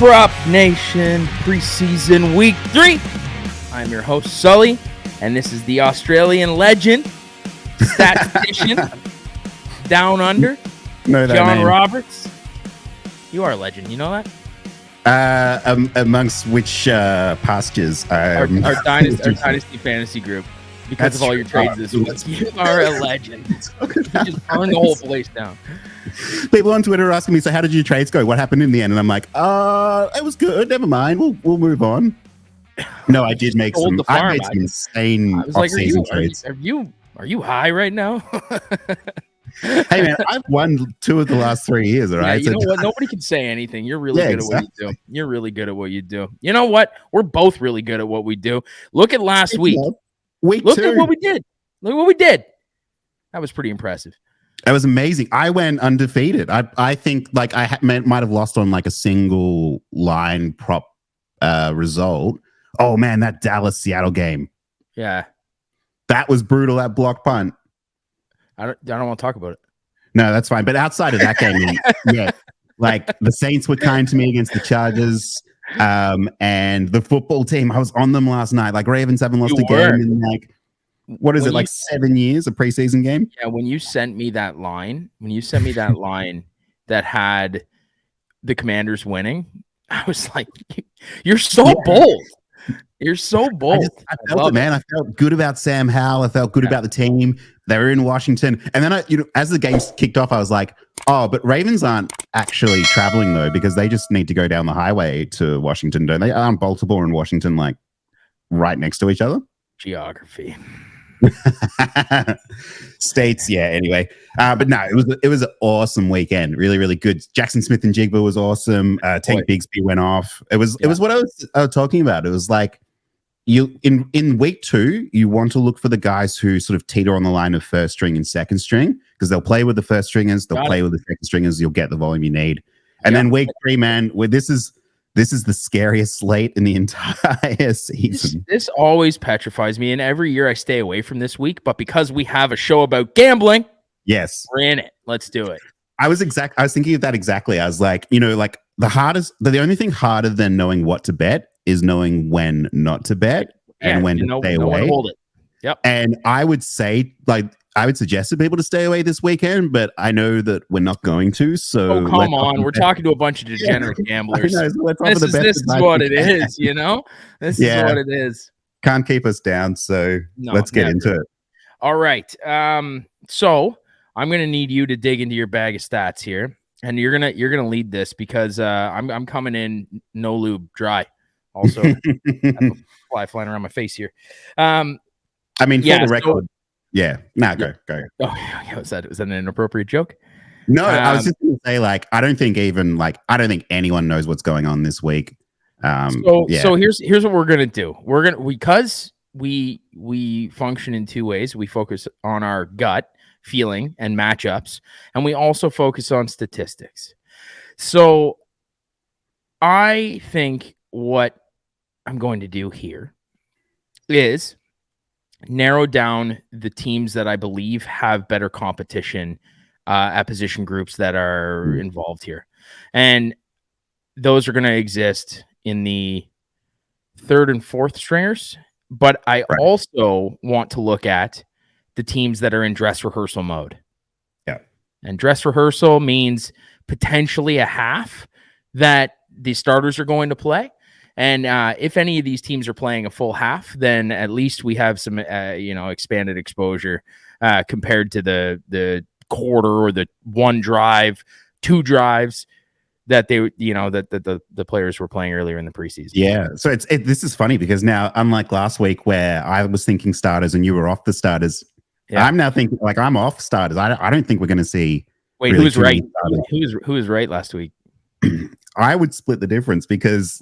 Prop Nation Preseason Week 3. I'm your host, Sully, and this is the Australian legend, statistician, Down Under, John Roberts. You are a legend, you know that? Amongst which pastures? Our Dynasty Fantasy Group. Because of all your trades this week. You are a legend. You just burned the whole place down. People on Twitter are asking me, so how did your trades go? What happened in the end? And I'm like, it was good. Never mind. We'll move on. No, I did make some. I made some insane off-season trades. Are you high right now? Hey man, I've won 2 of the last 3 years. All right. Yeah, you know what? Nobody can say anything. You're really good at what you do. You're really good at what you do. You know what? We're both really good at what we do. Look at last week. Look at what we did. Look at what we did. That was pretty impressive. That was amazing. I went undefeated. I think like might have lost on like a single line prop result. Oh man, that Dallas-Seattle game. Yeah. That was brutal, that block punt. I don't want to talk about it. No, that's fine. But outside of that game, yeah, like the Saints were kind to me against the Chargers. And the football team, I was on them last night. Like Ravens haven't lost a game in like, what is it, like 7 years, a preseason game? Yeah, when you sent me that line, that had the Commanders winning, I was like, you're so bold. You're so bold. I felt it, man. I felt good about Sam Howell. I felt good about the team. They were in Washington. And then, as the games kicked off, I was like, oh, but Ravens aren't actually traveling, though, because they just need to go down the highway to Washington, don't they? Aren't Baltimore and Washington, like, right next to each other? Geography. States, yeah, anyway. But no, it was an awesome weekend. Really, really good. Jackson Smith and Jigba was awesome. Tank Bigsby went off. It was what I was talking about. It was like, you in week 2, you want to look for the guys who sort of teeter on the line of first string and second string, because they'll play with the first stringers, they'll play with the second stringers, you'll get the volume you need. And then week 3, man, where this is the scariest slate in the entire season. This always petrifies me, and every year I stay away from this week, but because we have a show about gambling, yes, we're in it. Let's do it. I was thinking of that exactly. I was like, like the only thing harder than knowing what to bet is knowing when not to bet and when to stay away. Hold it. Yep. And I would say, I would suggest to people to stay away this weekend, but I know that we're not going to. So come on, we're talking to a bunch of degenerate gamblers. This is what it is, This is what it is. Can't keep us down, so let's get into it. All right. So I'm gonna need you to dig into your bag of stats here, and you're gonna lead this because I'm coming in no lube, dry. Also, fly flying around my face here. For the record. Yeah. Go. Oh, was that an inappropriate joke? No, I was just going to say, I don't think anyone knows what's going on this week. So here's what we're gonna do. Because we function in 2 ways. We focus on our gut feeling and matchups, and we also focus on statistics. So I think what I'm going to do here is narrow down the teams that I believe have better competition at position groups that are involved here. And those are going to exist in the 3rd and 4th stringers. But I also want to look at the teams that are in dress rehearsal mode. Yeah. And dress rehearsal means potentially a half that the starters are going to play. And if any of these teams are playing a full half, then at least we have some, expanded exposure compared to the quarter or the 1 drive, 2 drives that the players were playing earlier in the preseason. Yeah. So this is funny because now, unlike last week where I was thinking starters and you were off the starters, I'm now thinking I'm off starters. I don't think we're going to see. Wait, really who's right? Who was right last week? I would split the difference because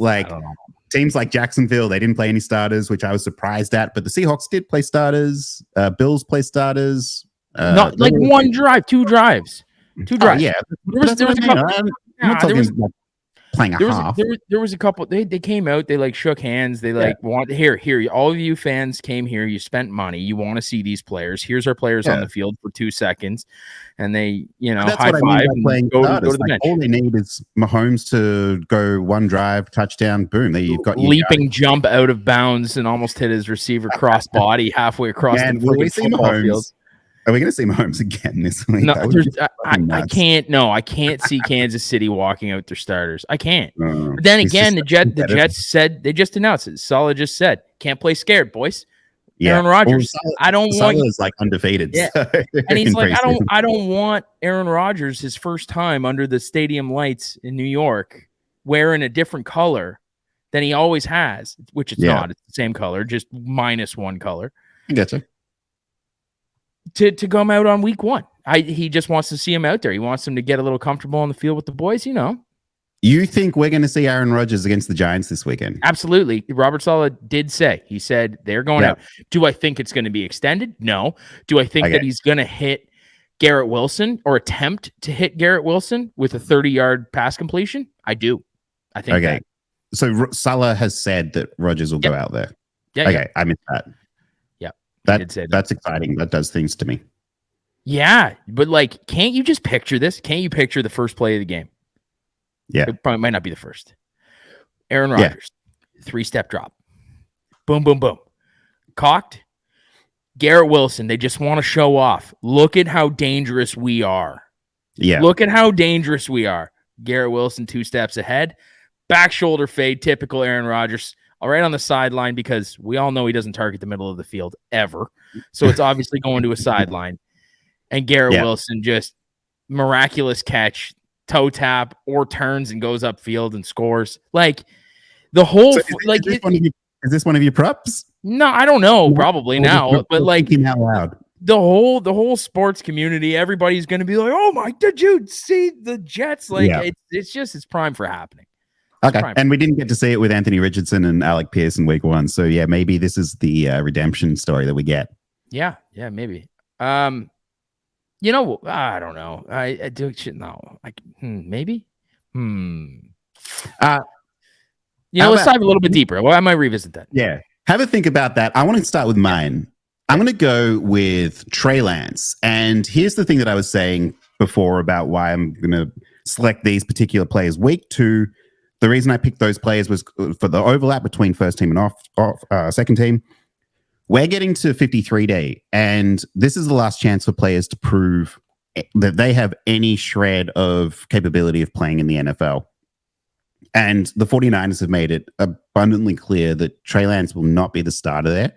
teams like Jacksonville, they didn't play any starters, which I was surprised at, but the Seahawks did play starters. Bills play starters. Not like 1 drive, 2 drives. 2 drives. Yeah. playing a half. There was a couple. They came out. They like shook hands. They like want here. All of you fans came here. You spent money. You want to see these players. Here's our players on the field for 2 seconds, and they that's high what five I mean by and go to the like, bench. all they need is Mahomes to go one drive, touchdown, boom. There you've got leaping jump out of bounds and almost hit his receiver cross body halfway across the football field. Are we going to see Mahomes again this week? No, I can't. No, I can't see Kansas City walking out their starters. I can't. But then again, the Jets said they just announced it. Sully just said, "Can't play scared, boys." Yeah. Aaron Rodgers. Well, I don't want. Sully is like undefeated. Yeah. So and he's like, I don't want Aaron Rodgers his first time under the stadium lights in New York wearing a different color than he always has, which it's not. It's the same color, just minus one color. I gotcha. To come out on week 1. He just wants to see him out there. He wants him to get a little comfortable on the field with the boys, You think we're going to see Aaron Rodgers against the Giants this weekend? Absolutely. Robert Saleh did say. He said they're going out. Do I think it's going to be extended? No. Do I think that he's going to hit Garrett Wilson or attempt to hit Garrett Wilson with a 30-yard pass completion? I do. I think that. So Saleh has said that Rodgers will go out there. Yeah. Okay, I missed that. That's exciting. That does things to me. Yeah, but like, can't you just picture this? Can't you picture the first play of the game? Yeah. It probably might not be the first. Aaron Rodgers, 3-step drop. Boom, boom, boom. Cocked. Garrett Wilson, they just want to show off. Look at how dangerous we are. Yeah. Look at how dangerous we are. Garrett Wilson 2 steps ahead. Back shoulder fade, typical Aaron Rodgers. All right on the sideline, because we all know he doesn't target the middle of the field ever. So it's obviously going to a sideline. And Garrett Wilson just miraculous catch, toe tap, or turns and goes upfield and scores. Like the whole is this one of your props? No, I don't know. Probably now, but like out loud. The whole sports community, everybody's going to be like, "Oh my! Did you see the Jets?" Like it's prime for happening. Okay, and we didn't get to see it with Anthony Richardson and Alec Pierce in week 1. So yeah, maybe this is the redemption story that we get. Yeah, maybe. I don't know. I do shit. No, maybe. Let's dive a little bit deeper. Well, I might revisit that. Yeah, have a think about that. I want to start with mine. I'm going to go with Trey Lance, and here's the thing that I was saying before about why I'm going to select these particular players. Week 2. The reason I picked those players was for the overlap between first team and second team. We're getting to 53 day, and this is the last chance for players to prove that they have any shred of capability of playing in the NFL. And the 49ers have made it abundantly clear that Trey Lance will not be the starter there.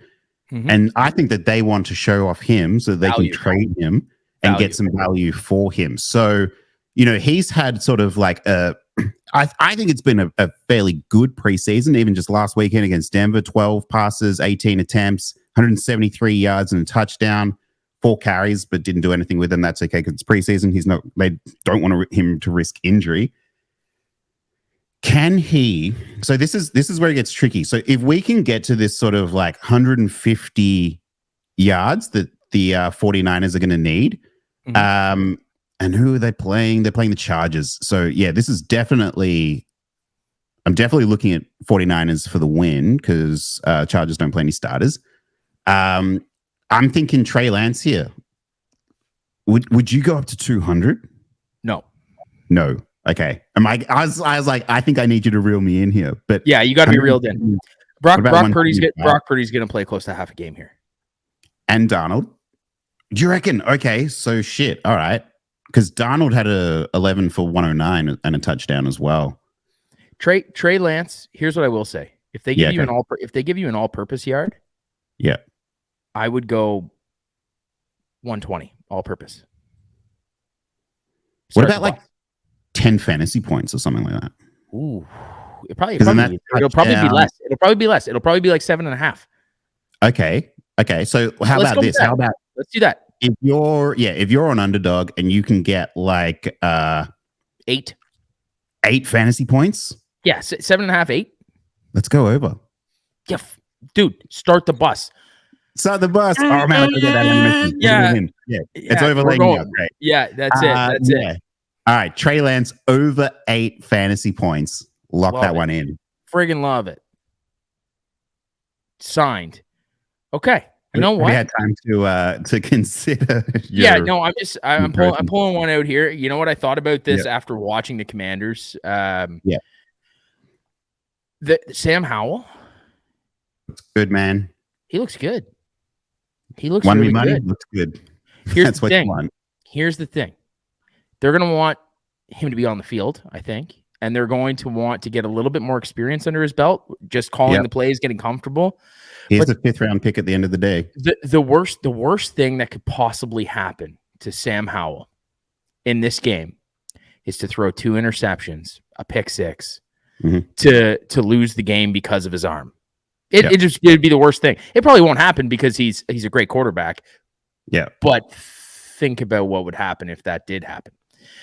Mm-hmm. And I think that they want to show off him so they can trade him and get some value for him. So, he's had sort of like I think it's been a fairly good preseason, even just last weekend against Denver. 12 passes, 18 attempts, 173 yards and a touchdown, 4 carries, but didn't do anything with them. That's okay because it's preseason. They don't want him to risk injury. Can he? So this is where it gets tricky. So if we can get to this sort of like 150 yards that the 49ers are going to need, and who are they playing? They're playing the Chargers. So, yeah, this is definitely... I'm definitely looking at 49ers for the win because Chargers don't play any starters. I'm thinking Trey Lance here. Would you go up to 200? No. Okay. I was like, I think I need you to reel me in here. But yeah, you got to be reeled in. Brock Purdy's going to play close to half a game here. And Darnold. Do you reckon? Okay, so shit. All right. Because Darnold had a 11 for 109 and a touchdown as well. Trey Lance, here's what I will say. If they give you an all-purpose yard, I would go 120 all-purpose. What about like 10 fantasy points or something like that? Ooh, it'll probably be less. It'll probably be less. It'll probably be like 7.5. Okay. So how about this? Let's do that. If you're on underdog and you can get like 8 fantasy points. Yeah, 7.5, 8. Let's go over. Yeah, dude, start the bus. Start the bus. Oh man, I forget that animation. Yeah, it's overlaying now. Great. Yeah, that's it. That's it. All right, Trey Lance over 8 fantasy points. Lock that one in. Friggin' love it. Signed. Okay. You know what? We had time to consider. I'm pulling one out here. You know what I thought about this after watching the Commanders? The Sam Howell. Good, man. He looks good. He looks really money, good. Looks good. Here's the thing. Here's the thing. They're going to want him to be on the field, I think, and they're going to want to get a little bit more experience under his belt, just calling the plays, getting comfortable. He's a 5th round pick at the end of the day. The worst thing that could possibly happen to Sam Howell in this game is to throw 2 interceptions, a pick 6, to lose the game because of his arm. It'd be the worst thing. It probably won't happen because he's a great quarterback. Yeah. But think about what would happen if that did happen.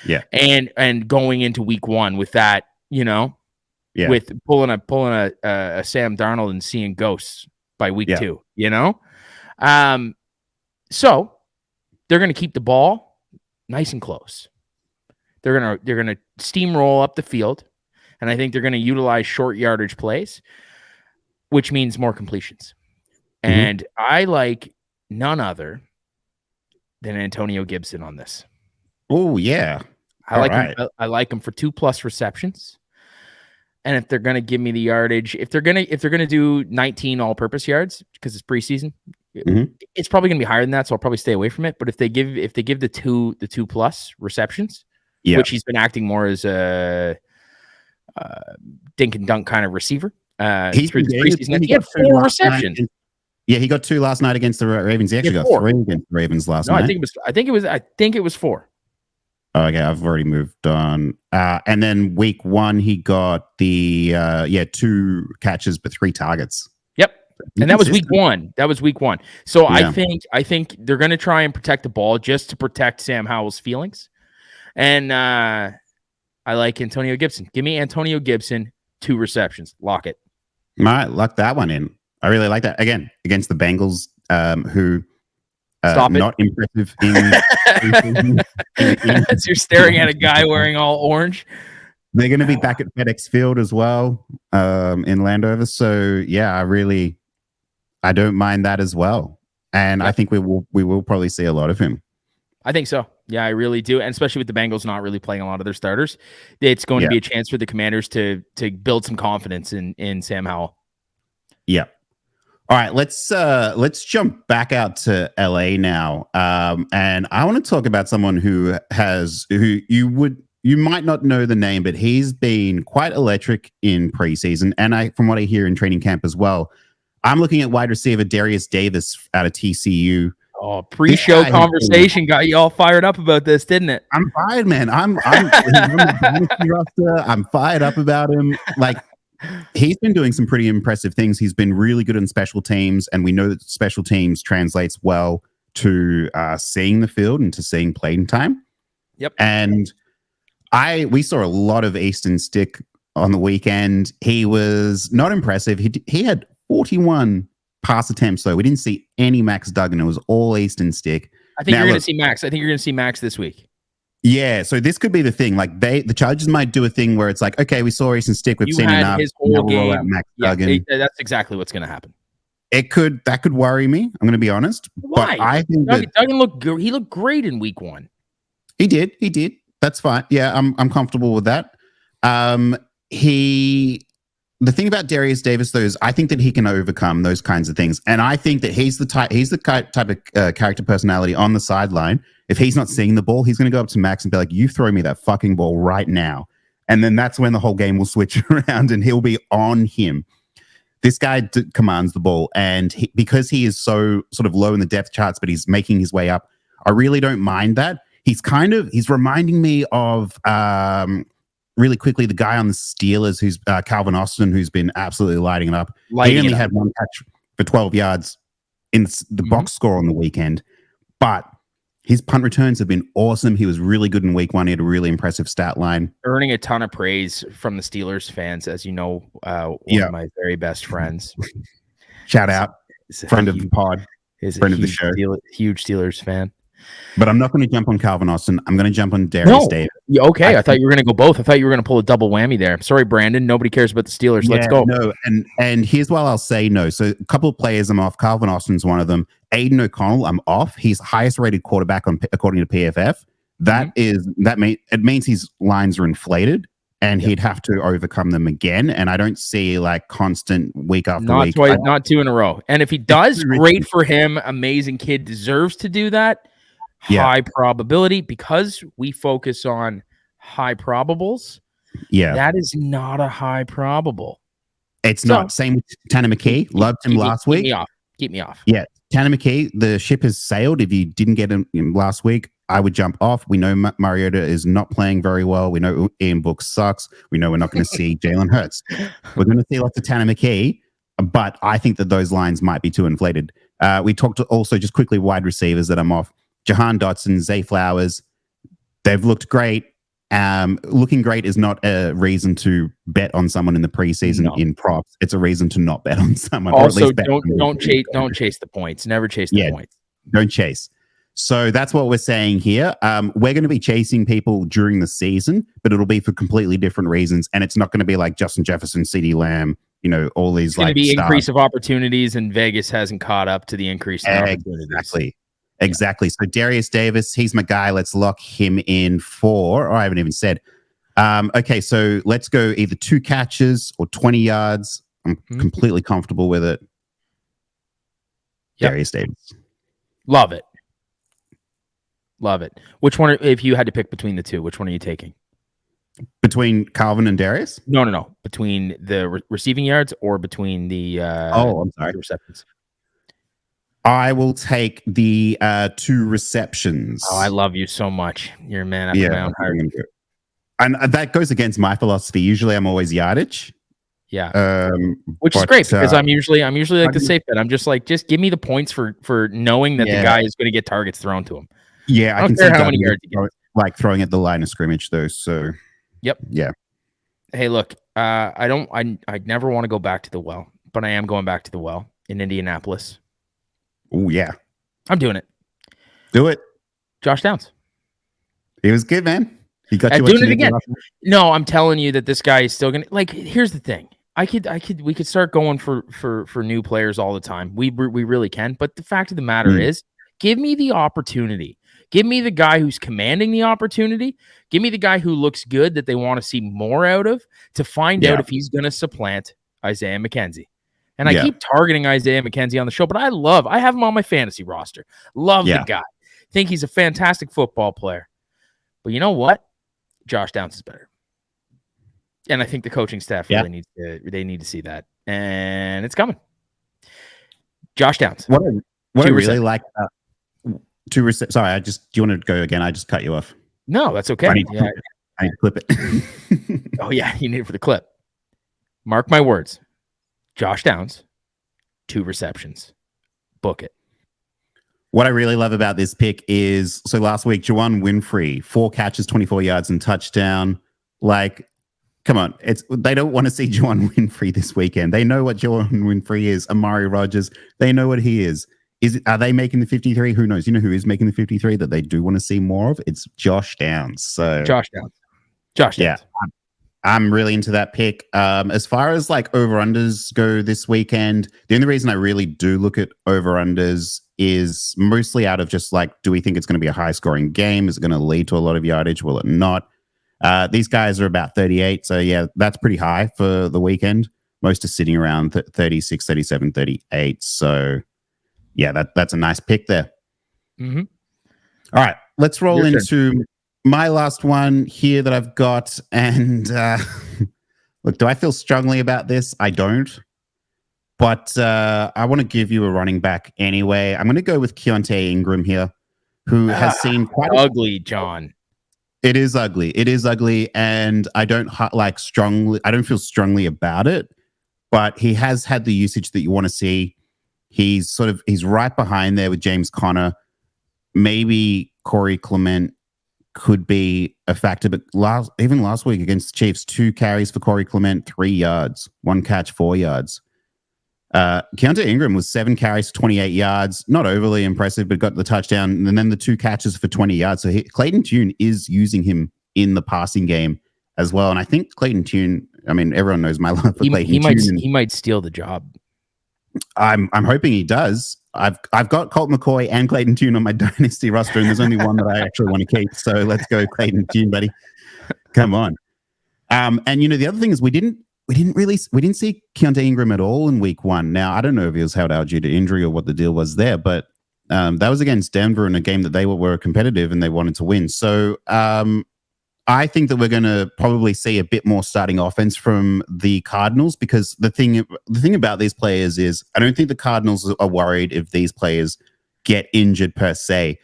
Yeah. And going into week 1 with that, with pulling a Sam Darnold and seeing ghosts by week 2, so they're going to keep the ball nice and close. They're going to steamroll up the field, and I think they're going to utilize short yardage plays, which means more completions. And I like none other than Antonio Gibson on this. Oh yeah. I like him for 2+ receptions. And if they're going to give me the yardage, if they're going to do 19 all-purpose yards because it's preseason, it's probably going to be higher than that, so I'll probably stay away from it. But if they give the 2+ receptions, which he's been acting more as a dink and dunk kind of receiver, he had 4 receptions. He got 2 last night against the Ravens. He actually got 3 against the Ravens last night. I think it was 4. Okay, I've already moved on. And then week 1, he got the 2 catches but 3 targets. Yep, and that was week 1. So I think they're going to try and protect the ball just to protect Sam Howell's feelings. And I like Antonio Gibson. Give me Antonio Gibson, 2 receptions. Lock it. All right, lock that one in. I really like that. Again, against the Bengals, who not impressive in you're staring at a guy wearing all orange. They're going to be back at FedEx Field as well in Landover. So yeah, I don't mind that as well. And I think we will probably see a lot of him. I think so. Yeah, I really do. And especially with the Bengals not really playing a lot of their starters, it's going to be a chance for the Commanders to build some confidence in Sam Howell. Yeah. All right, let's jump back out to LA now, and I want to talk about someone who you might not know the name, but he's been quite electric in preseason, and from what I hear in training camp as well. I'm looking at wide receiver Darius Davis out of TCU. Oh, pre-show conversation got you all fired up about this, didn't it? I'm fired, man. I'm fired up about him. Like, he's been doing some pretty impressive things. He's been really good in special teams, and we know that special teams translates well to seeing the field and to seeing playing time. Yep. And we saw a lot of Easton Stick on the weekend. He was not impressive. He had 41 pass attempts, though. We didn't see any Max Duggan. It was all Easton Stick. I think you're going to see Max. I think you're going to see Max this week. Yeah, so this could be the thing. Like the Chargers might do a thing where it's like, okay, we saw Easton Stick, we've seen enough. His whole game. Max Duggan. That's exactly what's going to happen. That could worry me. I'm going to be honest. Why? But I think Duggan looked good. He looked great in week 1. He did. That's fine. Yeah, I'm comfortable with that. The thing about Darius Davis, though, is I think that he can overcome those kinds of things, and I think that he's the type of character personality on the sideline. If he's not seeing the ball, he's going to go up to Max and be like, "You throw me that fucking ball right now," and then that's when the whole game will switch around, and he'll be on him. This guy commands the ball, and because he is so sort of low in the depth charts, but he's making his way up. I really don't mind that. He's reminding me of. Really quickly, the guy on the Steelers, who's Calvin Austin, who's been absolutely lighting it up. He only had 1 catch for 12 yards in the box score on the weekend, but his punt returns have been awesome. He was really good in week 1. He had a really impressive stat line. Earning a ton of praise from the Steelers fans, as you know, one of my very best friends. Shout out, friend of the pod, friend of the show. Huge Steelers fan. But I'm not going to jump on Calvin Austin. I'm going to jump on Darius Davis. Okay, I thought you were going to go both. I thought you were going to pull a double whammy there. Sorry, Brandon. Nobody cares about the Steelers. Let's go. No, and here's why I'll say no. So a couple of players I'm off. Calvin Austin's one of them. Aiden O'Connell, I'm off. He's highest rated quarterback according to PFF. It means his lines are inflated, and he'd have to overcome them again. And I don't see like constant week after week. Not 2 in a row. And if he does, great for him. Amazing kid, deserves to do that. High probability, because we focus on high probables. Yeah, that is not a high probable. It's not. Same with Tanner McKee. Loved him last week. Keep me off. Yeah, Tanner McKee. The ship has sailed. If you didn't get him last week, I would jump off. We know Mariota is not playing very well. We know Ian Book sucks. We know we're not going to see Jalen Hurts. We're going to see lots of Tanner McKee, but I think that those lines might be too inflated. We talked also just quickly wide receivers that I'm off. Jahan Dotson, Zay Flowers, they've looked great. Looking great is not a reason to bet on someone in the preseason in props. It's a reason to not bet on someone. Also, don't chase the points. Never chase the points. Don't chase. So that's what we're saying here. We're going to be chasing people during the season, but it'll be for completely different reasons. And it's not going to be like Justin Jefferson, CeeDee Lamb, all these. It's going to be increase of opportunities, and Vegas hasn't caught up to the increase in opportunities. Exactly. So Darius Davis, he's my guy. Let's lock him in for, I haven't even said. Okay, so let's go either 2 catches or 20 yards. I'm completely comfortable with it. Darius Davis. Love it. Which one, if you had to pick between the two, which one are you taking? Between Calvin and Darius? No. Between the receiving yards or between the I'm sorry. receptions? I will take the 2 receptions. Oh, I love you so much. You're a man after my own heart. And that goes against my philosophy. Usually I'm always yardage. Yeah. Which is great, because I'm usually like the safe bet. I'm just like, just give me the points for knowing that the guy is going to get targets thrown to him. Yeah, I don't care how many yards he gets. Like throwing at the line of scrimmage though. So yep. Yeah. Hey, look, I never want to go back to the well, but I am going back to the well in Indianapolis. Oh, yeah. I'm doing it. Do it. Josh Downs. He was good, man. He got you doing it again. No, I'm telling you that this guy is still going to, like, here's the thing. We could start going for new players all the time. We really can. But the fact of the matter is, give me the opportunity. Give me the guy who's commanding the opportunity. Give me the guy who looks good that they want to see more out of, to find out if he's going to supplant Isaiah McKenzie. And I keep targeting Isaiah McKenzie on the show, but I have him on my fantasy roster. Love the guy. Think he's a fantastic football player. But you know what? Josh Downs is better. And I think the coaching staff really needs to see that. And it's coming. Josh Downs. What I really like sorry, do you want to go again? I just cut you off. No, that's okay. I need to clip it. Oh, yeah, you need it for the clip. Mark my words. Josh Downs, 2 receptions. Book it. What I really love about this pick is, so last week, Juwan Winfrey, 4 catches, 24 yards and touchdown. Like, come on. They don't want to see Juwan Winfrey this weekend. They know what Juwan Winfrey is. Amari Rodgers, they know what he is. Are they making the 53? Who knows? You know who is making the 53 that they do want to see more of? It's Josh Downs. So Josh Downs. Yeah. I'm really into that pick. As far as like over-unders go this weekend, the only reason I really do look at over-unders is mostly out of just like, do we think it's going to be a high-scoring game? Is it going to lead to a lot of yardage? Will it not? These guys are about 38, so yeah, that's pretty high for the weekend. Most are sitting around 36, 37, 38. So yeah, that's a nice pick there. Mm-hmm. All right, let's roll into my last one here that I've got. And look, do I feel strongly about this? I don't. But I want to give you a running back anyway. I'm going to go with Keontae Ingram here, who has seen quite ugly, John. It is ugly. It is ugly, and I don't feel strongly about it. But he has had the usage that you want to see. He's right behind there with James Conner. Maybe Corey Clement could be a factor, but last week against the Chiefs, 2 carries for Corey Clement, 3 yards, 1 catch, 4 yards. Keontae Ingram was 7 carries, 28 yards. Not overly impressive, but got the touchdown. And then the 2 catches for 20 yards. So Clayton Tune is using him in the passing game as well. And I think Clayton Tune, I mean, everyone knows my love for Clayton Tune. He might steal the job. I'm hoping he does. I've got Colt McCoy and Clayton Tune on my dynasty roster, and there's only one that I actually want to keep. So let's go Clayton Tune, buddy. Come on. And the other thing is we didn't see Keontae Ingram at all in week 1. Now I don't know if he was held out due to injury or what the deal was there, but that was against Denver in a game that they were competitive and they wanted to win. So I think that we're going to probably see a bit more starting offense from the Cardinals, because the thing about these players is I don't think the Cardinals are worried if these players get injured per se.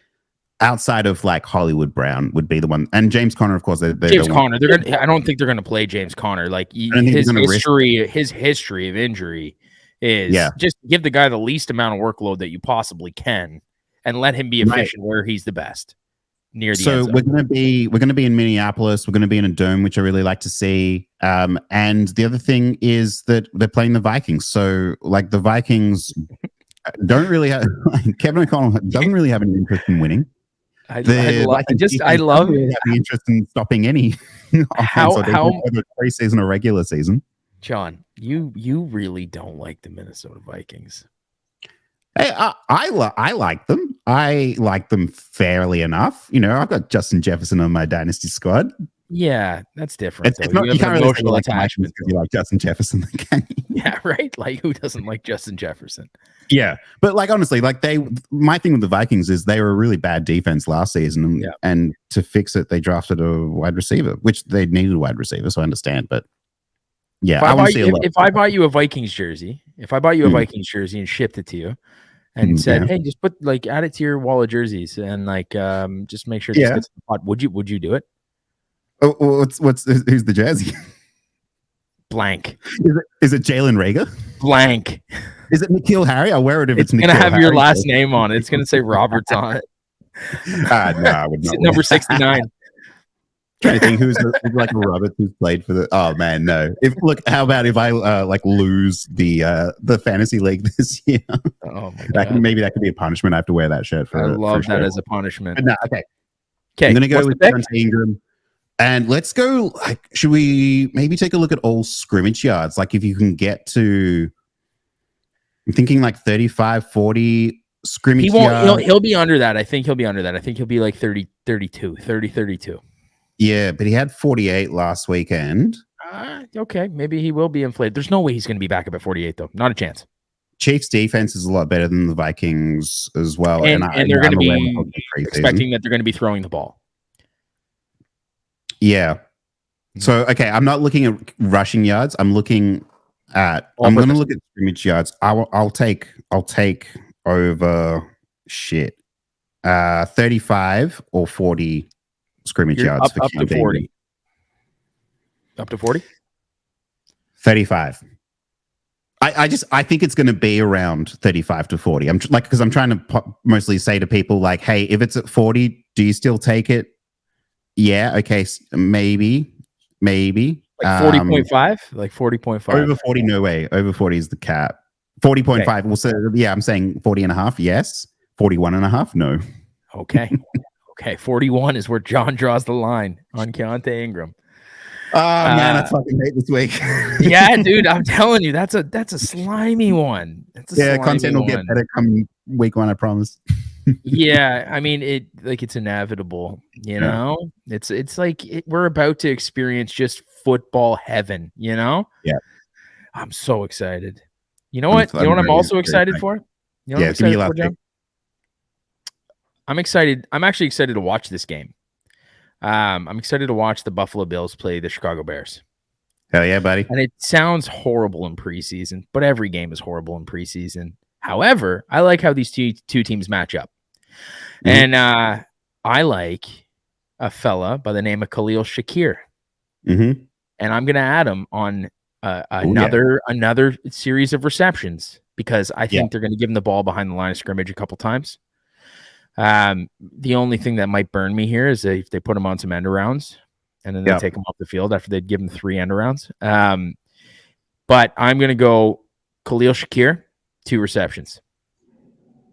Outside of like Hollywood Brown would be the one, and James Conner, of course. James Conner. I don't think they're going to play James Conner. Like his history of injury is just give the guy the least amount of workload that you possibly can, and let him be efficient where he's the best. Near the end zone. We're going to be in Minneapolis. We're going to be in a dome, which I really like to see. And the other thing is that they're playing the Vikings. So like the Vikings don't really have Kevin O'Connell doesn't really have any interest in winning. I love really have interest in stopping any offense whether preseason or regular season. John, you really don't like the Minnesota Vikings. Hey, I like them. I like them fairly enough. I've got Justin Jefferson on my dynasty squad. Yeah, that's different. It's not, you can't really emotional attachment because you like Justin Jefferson, can you? Yeah, right. Like who doesn't like Justin Jefferson? Yeah, but like honestly, like my thing with the Vikings is they were a really bad defense last season, and to fix it, they drafted a wide receiver, which they needed a wide receiver. So I understand, but yeah, if I bought you a Vikings jersey, and shipped it to you, and said, "Hey, just add it to your wall of jerseys, and just make sure this gets in the pot," would you do it? Oh, who's the jersey? Blank. Is it Jalen Reagor? Blank. Is it N'Keal Harry? I'll wear it if it's going to have your last name on it. It's going to say Roberts on it. No, I would not. Number 69. Trying to think who's like a Roberts who's played for the. Oh man, no. How about if I lose the fantasy league this year? Oh my god. Maybe that could be a punishment. I have to wear that shirt for. I love that as a punishment. But no, okay. I'm going to go with Keontae Ingram. And let's go, should we maybe take a look at all scrimmage yards? Like if you can get to, I'm thinking 35, 40 scrimmage yards. He'll be under that. I think he'll be under that. I think he'll be 30, 32. Yeah, but he had 48 last weekend. Okay, maybe he will be inflated. There's no way he's going to be back up at 48, though. Not a chance. Chiefs defense is a lot better than the Vikings as well. And they're going to be expecting that they're going to be throwing the ball. Yeah. So, okay, I'm not looking at rushing yards. I'm going to look at scrimmage yards. I'll take over 35 or 40 scrimmage yards up to 40. Up to 40? 35. I think it's going to be around 35 to 40. Because I'm trying to mostly say to people hey, if it's at 40, do you still take it? Yeah. Okay. Maybe. 40.5. 40.5. Over 40, no way. Over 40 is the cap. 40.5. Okay. Well, so yeah, I'm saying 40 and a half. Yes. 41 and a half. No. Okay. 41 is where John draws the line on Keontae Ingram. Oh man, I fucking hate this week. Yeah, dude, I'm telling you, that's a slimy one. Content will get better come week 1. I promise. Yeah, I mean it's inevitable, know. It's we're about to experience just football heaven, Yeah. I'm so excited. You know what? I'm also excited for? You know give me your last pick. I'm excited. I'm actually excited to watch this game. I'm excited to watch the Buffalo Bills play the Chicago Bears. Hell yeah, buddy. And it sounds horrible in preseason, but every game is horrible in preseason. However, I like how these two teams match up. Mm-hmm. And I like a fella by the name of Khalil Shakir. Mm-hmm. And I'm going to add him on another series of receptions because I think they're going to give him the ball behind the line of scrimmage a couple times. The only thing that might burn me here is if they put him on some end arounds and then they take him off the field after they'd give him 3 end arounds. But I'm going to go Khalil Shakir, 2 receptions.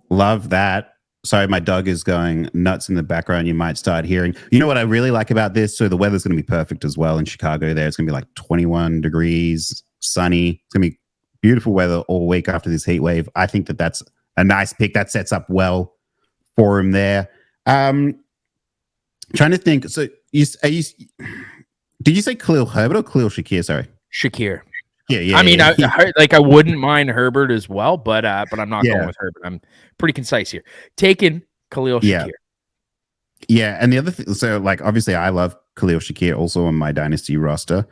Love that. Sorry, my dog is going nuts in the background. You might start hearing. You know what I really like about this? So the weather's going to be perfect as well in Chicago there. It's going to be like 21 degrees, sunny. It's going to be beautiful weather all week after this heat wave. I think that's a nice pick. That sets up well for him there. Trying to think. So did you say Khalil Herbert or Khalil Shakir? Sorry. Shakir. Yeah. I mean, I wouldn't mind Herbert as well, but I'm not going with Herbert. I'm pretty concise here. Taking Khalil Shakir. Yeah, and the other thing, so like obviously I love Khalil Shakir also on my dynasty roster.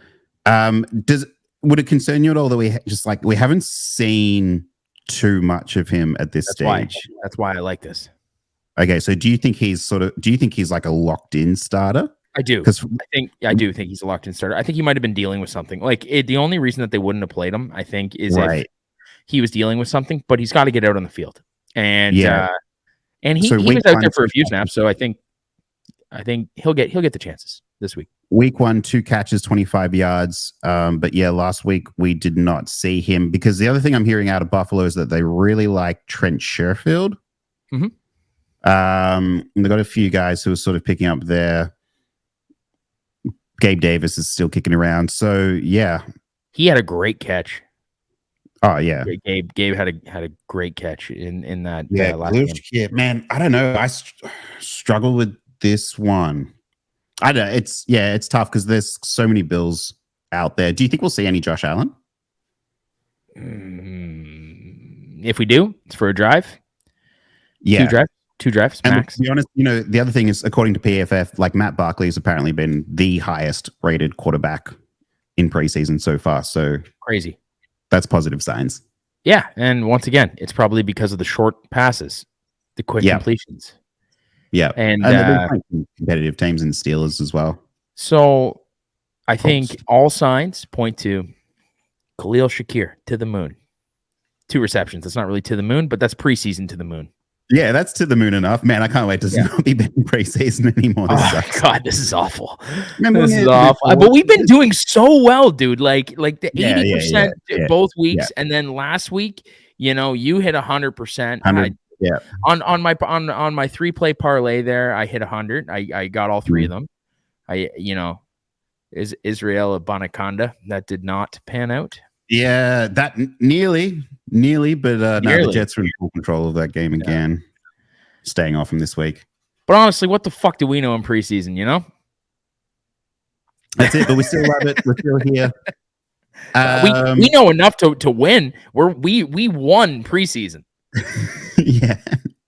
Would it concern you at all that we haven't seen too much of him at this stage? That's why I like this. Okay, so do you think he's like a locked in starter? I do. Because I do think he's a locked in starter. I think he might have been dealing with something. The only reason that they wouldn't have played him, I think, is if he was dealing with something. But he's got to get out on the field, and he was out there for a few snaps. So I think he'll get the chances this week. Week 1, 2 catches, 25 yards. But yeah, last week we did not see him because the other thing I'm hearing out of Buffalo is that they really like Trent Sherfield. Mm-hmm. And they got a few guys who are sort of picking up there. Gabe Davis is still kicking around. So, yeah. He had a great catch. Oh, yeah. Gabe had a great catch in that last game. Yeah, man, I don't know. I struggle with this one. I don't know. It's tough because there's so many Bills out there. Do you think we'll see any Josh Allen? If we do, it's for a drive. Yeah. 2 drives, max. And to be honest, the other thing is, according to PFF, like Matt Barkley has apparently been the highest rated quarterback in preseason so far. So crazy. That's positive signs. Yeah, and once again, it's probably because of the short passes, the quick completions. Yeah, and competitive teams and Steelers as well. So I think all signs point to Khalil Shakir to the moon. 2 receptions. That's not really to the moon, but that's preseason to the moon. Yeah, that's to the moon enough. Man, I can't wait to not be betting preseason anymore. God, this is awful. This is awful. But we've been doing so well, dude. Like the 80% both weeks, and then last week, you hit 100%. On my 3-play parlay there, I hit 100. I got all 3 of them. Is Israel a Bonaconda? That did not pan out. Yeah, that nearly, but now the Jets are in full control of that game again. Staying off them this week. But honestly, what the fuck do we know in preseason, That's it, but we still love it. We're still here. We know enough to win. We won preseason. Yeah.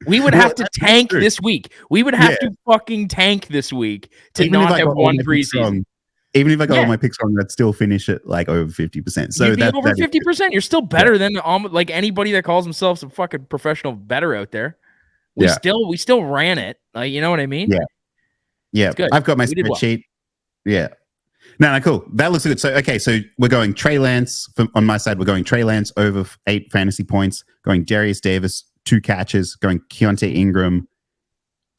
We would have to tank this week. We would have to fucking tank this week to not have won preseason. Even if I got all my picks wrong, I'd still finish it like over 50%. So you'd be over 50%. You're still better than like anybody that calls themselves a fucking professional better out there. We still ran it. Like, you know what I mean? Yeah. I've got my spreadsheet. Well. Yeah. No, cool. That looks good. So we're going Trey Lance on my side. We're going Trey Lance over 8 fantasy points. Going Darius Davis 2 catches. Going Keontae Ingram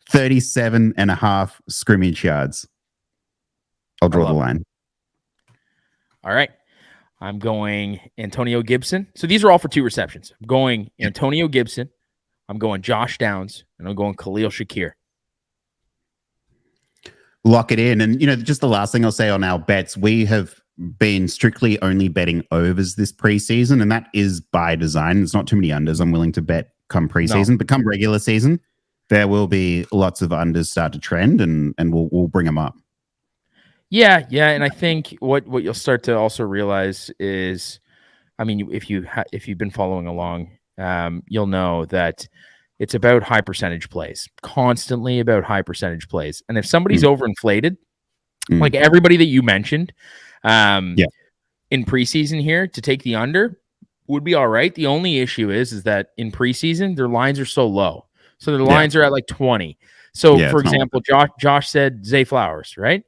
37.5 scrimmage yards. I'll draw the line. All right. I'm going Antonio Gibson. So these are all for 2 receptions. I'm going Antonio Gibson. I'm going Josh Downs. And I'm going Khalil Shakir. Lock it in. And, just the last thing I'll say on our bets, we have been strictly only betting overs this preseason. And that is by design. There's not too many unders I'm willing to bet come preseason. But come regular season, there will be lots of unders start to trend and we'll bring them up. Yeah, and I think what you'll start to also realize is, I mean, if you've been following along, you'll know that it's about high percentage plays, constantly about high percentage plays. And if somebody's overinflated, like everybody that you mentioned, in preseason here to take the under would be all right. The only issue is that in preseason their lines are so low, so their lines are at like 20. So for example, Josh said Zay Flowers, right?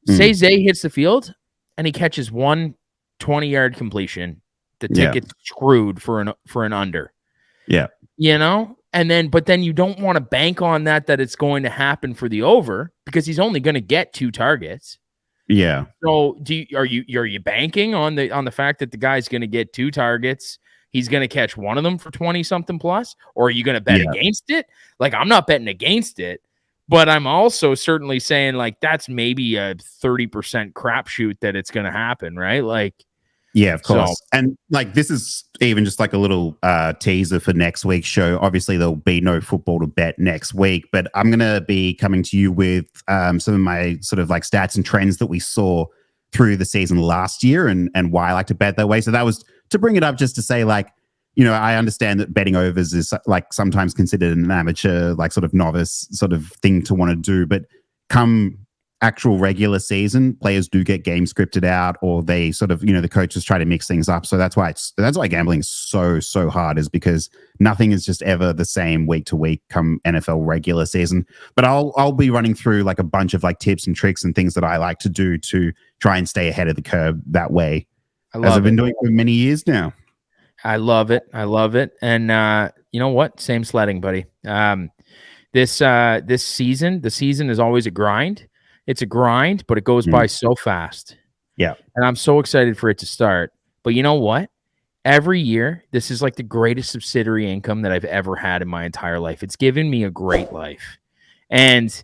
Say Zay hits the field and he catches 1 20-yard completion. The ticket's screwed for an under. Yeah. But then you don't want to bank on that it's going to happen for the over because he's only going to get 2 targets. Yeah. So are you banking on the fact that the guy's going to get 2 targets, he's going to catch one of them for 20 something plus, or are you going to bet against it? Like, I'm not betting against it, but I'm also certainly saying like, that's maybe a 30% crapshoot that it's going to happen. Right. Like, yeah, of course. So, and like, this is even just like a little teaser for next week's show. Obviously, there'll be no football to bet next week, but I'm going to be coming to you with some of my sort of like stats and trends that we saw through the season last year and why I like to bet that way. So that was to bring it up just to say, like, you know, I understand that betting overs is like sometimes considered an amateur, like sort of novice sort of thing to want to do. But come actual regular season, players do get games scripted out, or they sort of, you know, the coaches try to mix things up. So that's why gambling is so hard, is because nothing is just ever the same week to week come NFL regular season. But I'll be running through like a bunch of like tips and tricks and things that I like to do to try and stay ahead of the curve that way, as I've been doing for many years now. I love it. And you know what? Same sledding, buddy. This season, the season is always a grind. It's a grind, but it goes by so fast. Yeah. And I'm so excited for it to start. But you know what? Every year, this is like the greatest subsidiary income that I've ever had in my entire life. It's given me a great life. And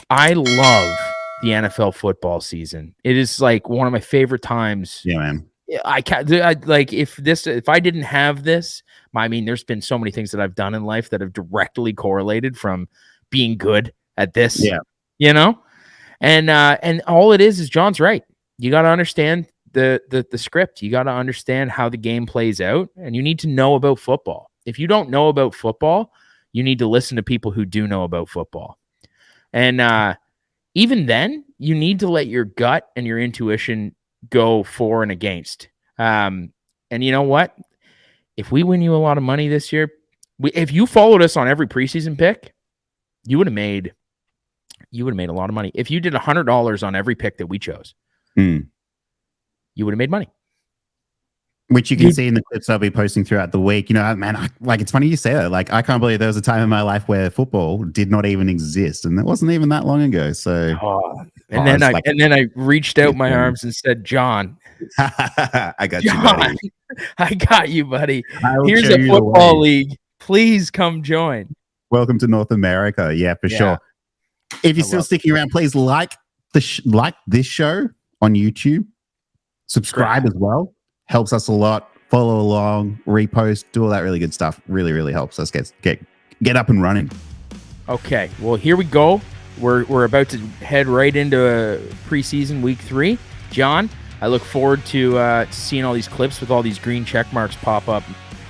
I love the NFL football season. It is like one of my favorite times. Yeah, man. I like if I didn't have this, I mean, there's been so many things that I've done in life that have directly correlated from being good at this. Yeah. You know? And all it is John's right. You got to understand the script. You got to understand how the game plays out, and you need to know about football. If you don't know about football, you need to listen to people who do know about football. And even then, you need to let your gut and your intuition go for and against. And you know what? If we win you a lot of money this year, if you followed us on every preseason pick, you would have made a lot of money. If you did $100 on every pick that we chose, you would have made money. Which you can see in the clips I'll be posting throughout the week. You know, man, it's funny you say that. Like, I can't believe there was a time in my life where football did not even exist, and that wasn't even that long ago. So, then I reached out my arms and said, "John, I got you, buddy. I got you, buddy. Here's a football league. Please come join. Welcome to North America." Yeah, for sure. If you're still sticking around, please like this show on YouTube. Subscribe as well. Helps us a lot. Follow along, repost, do all that really good stuff. Really, really helps us get up and running. Okay, well, here we go. We're about to head right into preseason week 3. John, I look forward to seeing all these clips with all these green check marks pop up.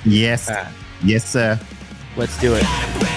Yes. Yes, sir. Let's do it.